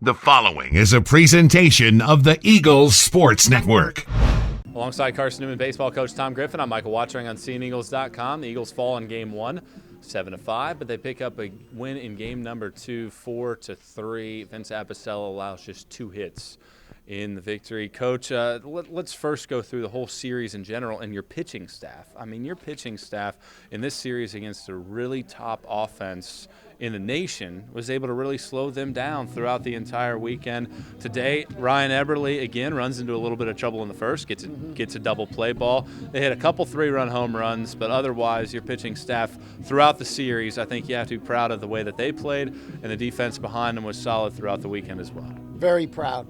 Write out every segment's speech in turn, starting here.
The following is a presentation of the Eagles Sports Network. Alongside Carson-Newman baseball coach Tom Griffin, I'm Michael Watchering on SeeingEagles.com. The Eagles fall in Game 1, 7-5, but they pick up a win in Game number 2, 4-3. Vince Apicella allows just 2 hits in the victory. Coach, let's first go through the whole series in general and your pitching staff. I mean, your pitching staff in this series against a really top offense in the nation was able to really slow them down throughout the entire weekend. Today, Ryan Eberle again runs into a little bit of trouble in the first, gets a double play ball. They hit a couple 3-run home runs, but otherwise your pitching staff throughout the series, I think you have to be proud of the way that they played, and the defense behind them was solid throughout the weekend as well. Very proud.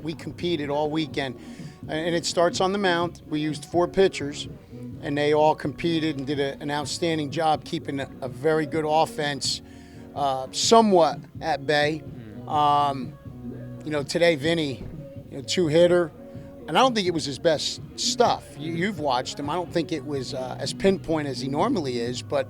We competed all weekend, and it starts on the mound. We used 4 pitchers, and they all competed and did an outstanding job keeping a very good offense somewhat at bay. Today Vinny, 2-hitter, and I don't think it was his best stuff. You've watched him. I don't think it was as pinpoint as he normally is, but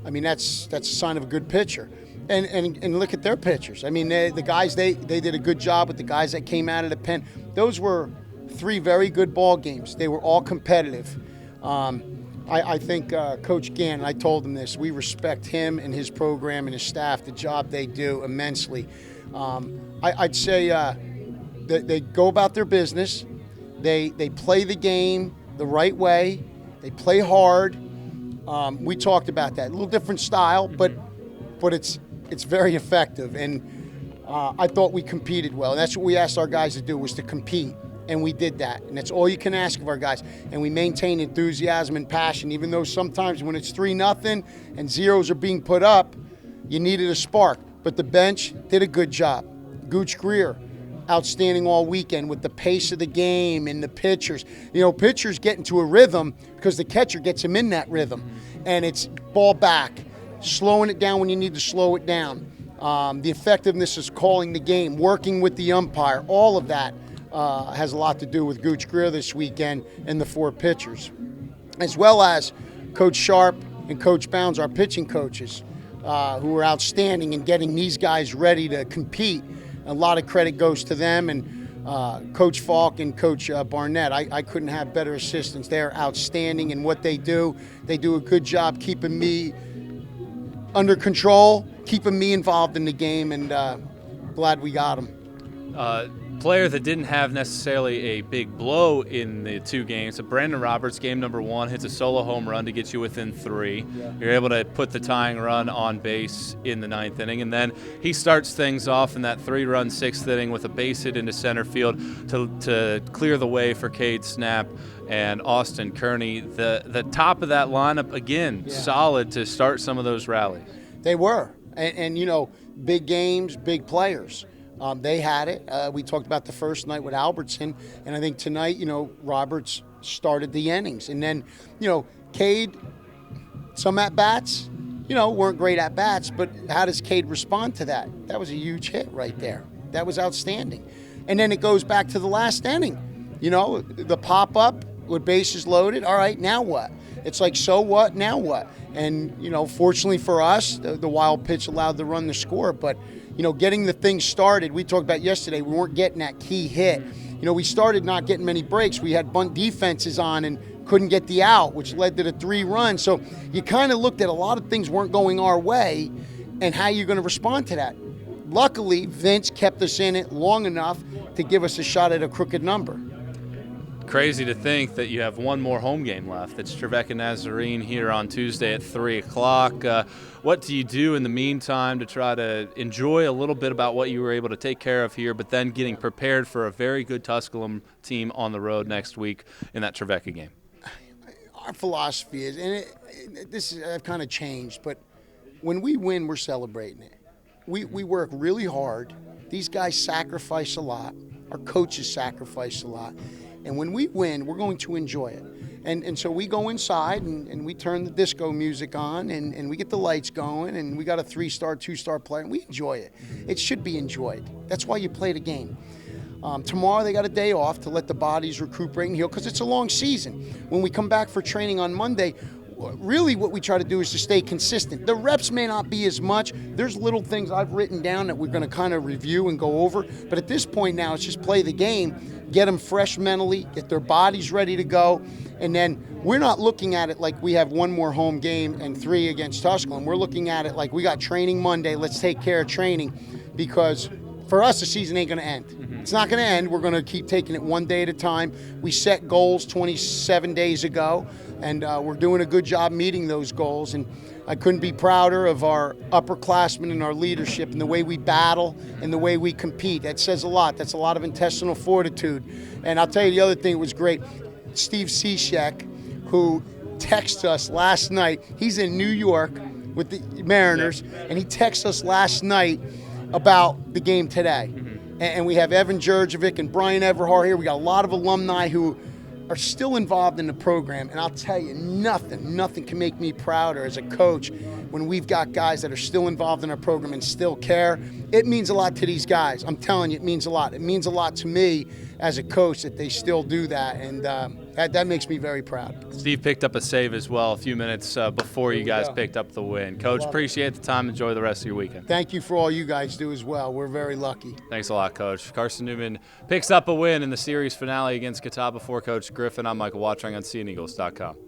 I mean that's a sign of a good pitcher. And look at their pitchers. I mean, the guys they did a good job with the guys that came out of the pen. Those were 3 very good ball games. They were all competitive. I think Coach Gann, I told him this, we respect him and his program and his staff, the job they do immensely. I'd say they go about their business. They play the game the right way. They play hard. We talked about that. A little different style, but it's very effective. And I thought we competed well. And that's what we asked our guys to do, was to compete. And we did that. And that's all you can ask of our guys. And we maintain enthusiasm and passion, even though sometimes when it's 3-0 and zeros are being put up, you needed a spark. But the bench did a good job. Gooch Greer, outstanding all weekend with the pace of the game and the pitchers. Pitchers get into a rhythm because the catcher gets him in that rhythm. And it's ball back, slowing it down when you need to slow it down. The effectiveness is calling the game, working with the umpire, all of that. Has a lot to do with Gooch Greer this weekend and the 4 pitchers, as well as Coach Sharp and Coach Bounds, our pitching coaches, who were outstanding in getting these guys ready to compete. A lot of credit goes to them, and Coach Falk and Coach Barnett. I couldn't have better assistants. They're outstanding in what they do. They do a good job keeping me under control, keeping me involved in the game, and glad we got them. Player that didn't have necessarily a big blow in the 2 games. So Brandon Roberts, game number 1, hits a solo home run to get you within 3. Yeah. You're able to put the tying run on base in the 9th inning, and then he starts things off in that 3-run 6th inning with a base hit into center field to clear the way for Cade Snap and Austin Kearney. The top of that lineup, again, solid to start some of those rallies. They were. And big games, big players. They had it. We talked about the first night with Albertson, and I think tonight, Roberts started the innings. And then, Cade, some at-bats, weren't great at-bats, but how does Cade respond to that? That was a huge hit right there. That was outstanding. And then it goes back to the last inning. The pop-up with bases loaded. All right, now what? It's like, so what? Now what? And, fortunately for us, the wild pitch allowed the run to score, but getting the thing started, we talked about yesterday, we weren't getting that key hit. We started not getting many breaks. We had bunt defenses on and couldn't get the out, which led to the 3 runs. So you kind of looked at a lot of things weren't going our way and how you're going to respond to that. Luckily, Vince kept us in it long enough to give us a shot at a crooked number. Crazy to think that you have one more home game left. It's Trevecca Nazarene here on Tuesday at 3 o'clock. What do you do in the meantime to try to enjoy a little bit about what you were able to take care of here, but then getting prepared for a very good Tusculum team on the road next week in that Trevecca game? Our philosophy is, and this has kind of changed, but when we win, we're celebrating it. We work really hard. These guys sacrifice a lot. Our coaches sacrifice a lot. And when we win, we're going to enjoy it. And so we go inside and we turn the disco music on and we get the lights going and we got a 3-star, 2-star player and we enjoy it. It should be enjoyed. That's why you play the game. Tomorrow they got a day off to let the bodies recuperate and heal because it's a long season. When we come back for training on Monday, really what we try to do is to stay consistent. The reps may not be as much. There's little things I've written down that we're going to kind of review and go over. But at this point now, it's just play the game, get them fresh mentally, get their bodies ready to go. And then we're not looking at it like we have one more home game and 3 against Tusculum. We're looking at it like we got training Monday. Let's take care of training, because for us, the season ain't going to end. It's not going to end. We're going to keep taking it one day at a time. We set goals 27 days ago, and we're doing a good job meeting those goals. And I couldn't be prouder of our upperclassmen and our leadership and the way we battle and the way we compete. That says a lot. That's a lot of intestinal fortitude. And I'll tell you the other thing that was great. Steve Cishek, who texted us last night. He's in New York with the Mariners, and he texted us last night about the game today. And we have Evan Jurjevic and Brian Everhart here. We got a lot of alumni who are still involved in the program. And I'll tell you, nothing can make me prouder as a coach when we've got guys that are still involved in our program and still care. It means a lot to these guys. I'm telling you, it means a lot. It means a lot to me as a coach that they still do that. And that makes me very proud. Steve picked up a save as well a few minutes before you guys picked up the win. Coach, appreciate the time. Enjoy the rest of your weekend. Thank you for all you guys do as well. We're very lucky. Thanks a lot, Coach. Carson-Newman picks up a win in the series finale against Catawba for Coach Griffin. I'm Michael Watching on SeeingEagles.com.